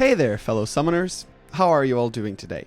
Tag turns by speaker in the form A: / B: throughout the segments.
A: Hey there, fellow summoners! How are you all doing today?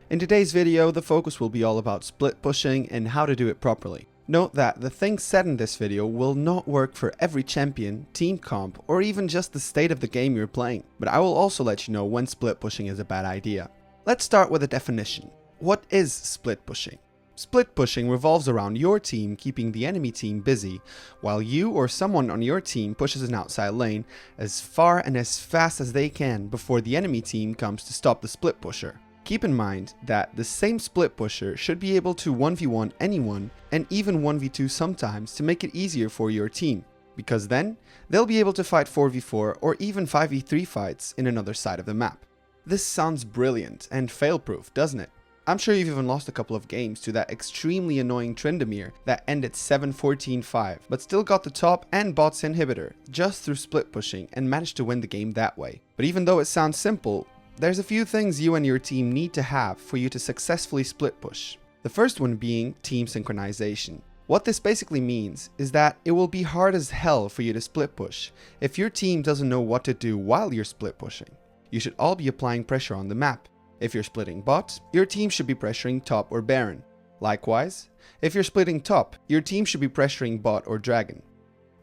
A: In today's video, the focus will be all about split pushing and how to do it properly. Note that the things said in this video will not work for every champion, team comp, or even just the state of the game you're playing, but I will also let you know when split pushing is a bad idea. Let's start with a definition. What is split pushing? Split pushing revolves around your team keeping the enemy team busy, while you or someone on your team pushes an outside lane as far and as fast as they can before the enemy team comes to stop the split pusher. Keep in mind that the same split pusher should be able to 1v1 anyone and even 1v2 sometimes to make it easier for your team, because then they'll be able to fight 4v4 or even 5v3 fights in another side of the map. This sounds brilliant and fail-proof, doesn't it? I'm sure you've even lost a couple of games to that extremely annoying Tryndamere that ended 7-14-5, but still got the top and bot's inhibitor just through split pushing and managed to win the game that way. But even though it sounds simple, there's a few things you and your team need to have for you to successfully split push. The first one being team synchronization. What this basically means is that it will be hard as hell for you to split push if your team doesn't know what to do while you're split pushing. You should all be applying pressure on the map. If you're splitting bot, your team should be pressuring top or Baron. Likewise, if you're splitting top, your team should be pressuring bot or dragon.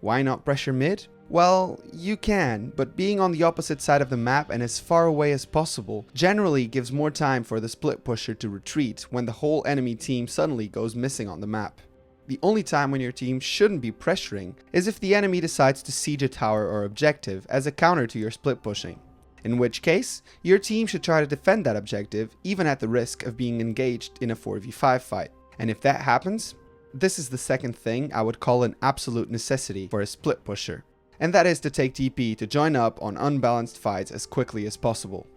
A: Why not pressure mid? Well, you can, but being on the opposite side of the map and as far away as possible generally gives more time for the split pusher to retreat when the whole enemy team suddenly goes missing on the map. The only time when your team shouldn't be pressuring is if the enemy decides to siege a tower or objective as a counter to your split pushing. In which case, your team should try to defend that objective even at the risk of being engaged in a 4v5 fight. And if that happens, this is the second thing I would call an absolute necessity for a split pusher. And that is to take TP to join up on unbalanced fights as quickly as possible.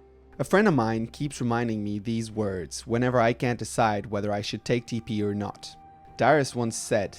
A: A friend of mine keeps reminding me these words whenever I can't decide whether I should take TP or not. Darius once said,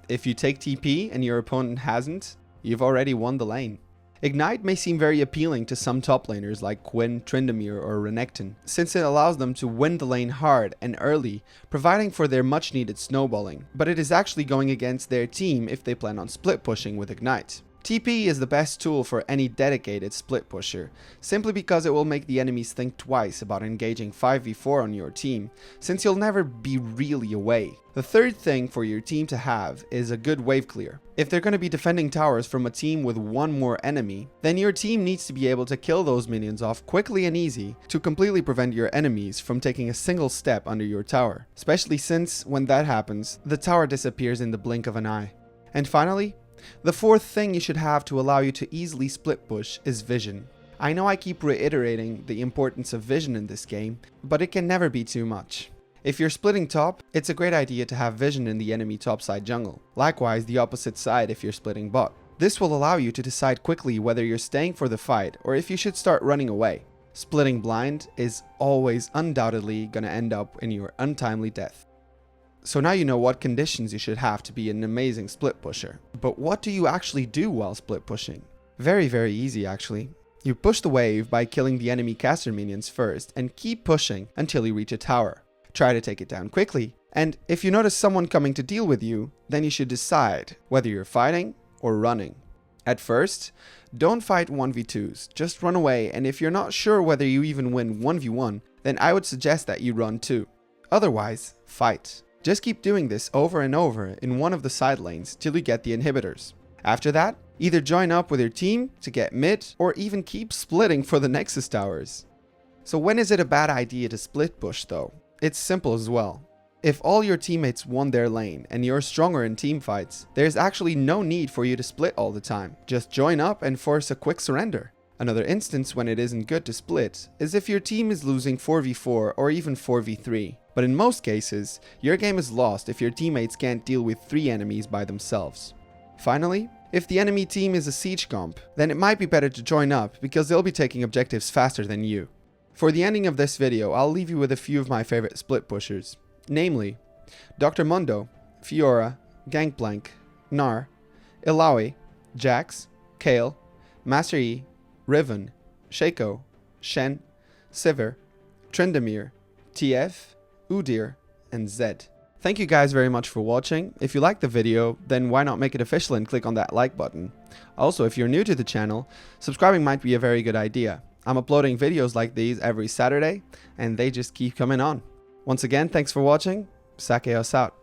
A: "If you take TP and your opponent hasn't, you've already won the lane." Ignite may seem very appealing to some top laners like Quinn, Tryndamere or Renekton, since it allows them to win the lane hard and early, providing for their much needed snowballing, but it is actually going against their team if they plan on split pushing with Ignite. TP is the best tool for any dedicated split pusher, simply because it will make the enemies think twice about engaging 5v4 on your team, since you'll never be really away. The third thing for your team to have is a good wave clear. If they're going to be defending towers from a team with one more enemy, then your team needs to be able to kill those minions off quickly and easy to completely prevent your enemies from taking a single step under your tower, especially since when that happens, the tower disappears in the blink of an eye. And finally, the fourth thing you should have to allow you to easily split push is vision. I know I keep reiterating the importance of vision in this game, but it can never be too much. If you're splitting top, it's a great idea to have vision in the enemy topside jungle. Likewise, the opposite side if you're splitting bot. This will allow you to decide quickly whether you're staying for the fight or if you should start running away. Splitting blind is always undoubtedly gonna end up in your untimely death. So now you know what conditions you should have to be an amazing split pusher. But what do you actually do while split pushing? Very easy actually. You push the wave by killing the enemy caster minions first and keep pushing until you reach a tower. Try to take it down quickly, and if you notice someone coming to deal with you, then you should decide whether you're fighting or running. At first, don't fight 1v2s, just run away, and if you're not sure whether you even win 1v1, then I would suggest that you run too. Otherwise, fight. Just keep doing this over and over in one of the side lanes till you get the inhibitors. After that, either join up with your team to get mid or even keep splitting for the Nexus towers. So when is it a bad idea to split push though? It's simple as well. If all your teammates won their lane and you're stronger in team fights, there's actually no need for you to split all the time. Just join up and force a quick surrender. Another instance when it isn't good to split is if your team is losing 4v4 or even 4v3. But in most cases, your game is lost if your teammates can't deal with 3 enemies by themselves. Finally, if the enemy team is a siege comp, then it might be better to join up because they'll be taking objectives faster than you. For the ending of this video, I'll leave you with a few of my favorite split pushers, namely Dr. Mundo, Fiora, Gangplank, Gnar, Illaoi, Jax, Kayle, Master Yi, Riven, Shaco, Shen, Sivir, Tryndamere, TF, Udyr, and Zed. Thank you guys very much for watching. If you liked the video, then why not make it official and click on that like button. Also, if you're new to the channel, subscribing might be a very good idea. I'm uploading videos like these every Saturday, and they just keep coming on. Once again, thanks for watching. Sakeios out.